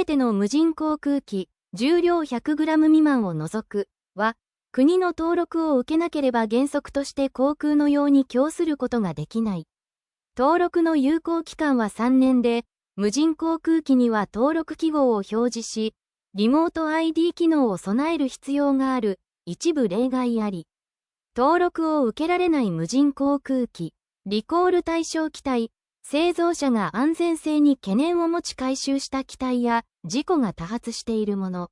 べての無人航空機、重量 100g 未満を除く、は、国の登録を受けなければ原則として航空の用に供することができない。登録の有効期間は3年で、無人航空機には登録記号を表示し、リモート ID 機能を備える必要がある、一部例外あり。登録を受けられない無人航空機、リコール対象機体、製造者が安全性に懸念を持ち回収した機体や事故が多発しているもの。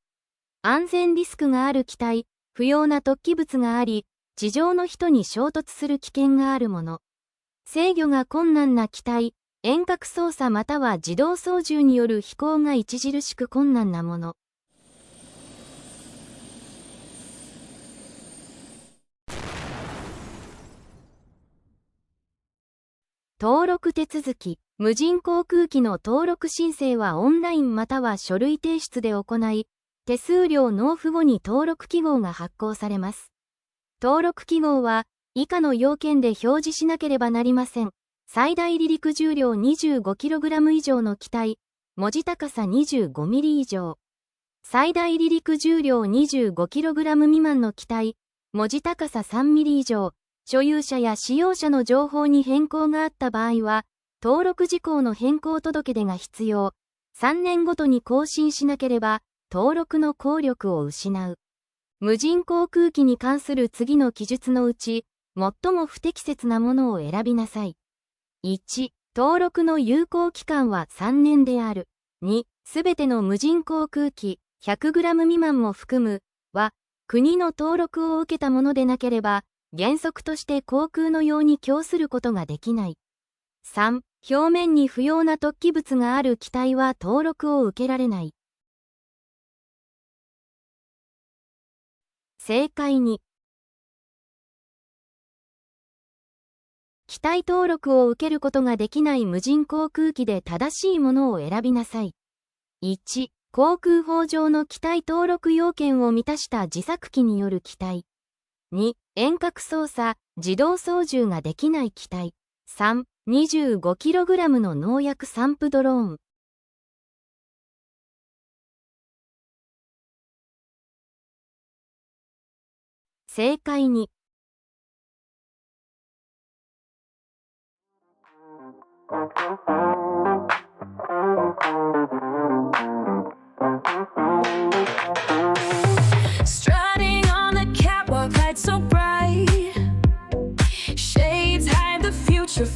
安全リスクがある機体、不要な突起物があり、地上の人に衝突する危険があるもの。制御が困難な機体、遠隔操作または自動操縦による飛行が著しく困難なもの。登録手続き。無人航空機の登録申請はオンラインまたは書類提出で行い、手数料納付後に登録記号が発行されます。登録記号は、以下の要件で表示しなければなりません。最大離陸重量 25kg 以上の機体、文字高さ 25mm 以上。最大離陸重量 25kg 未満の機体、文字高さ 3mm 以上。所有者や使用者の情報に変更があった場合は、登録事項の変更届出が必要。3年ごとに更新しなければ、登録の効力を失う。無人航空機に関する次の記述のうち、最も不適切なものを選びなさい。1、登録の有効期間は3年である。2、すべての無人航空機、100g 未満も含む、は、国の登録を受けたものでなければ、原則として航空の用に供することができない。3、表面に不要な突起物がある機体は登録を受けられない。正解に。機体登録を受けることができない無人航空機で正しいものを選びなさい。1、航空法上の機体登録要件を満たした自作機による機体。2、遠隔操作、自動操縦ができない機体。3、25kg の農薬散布ドローン。正解に。Strutting on the catwalk, lights so bright. Shades hide the future.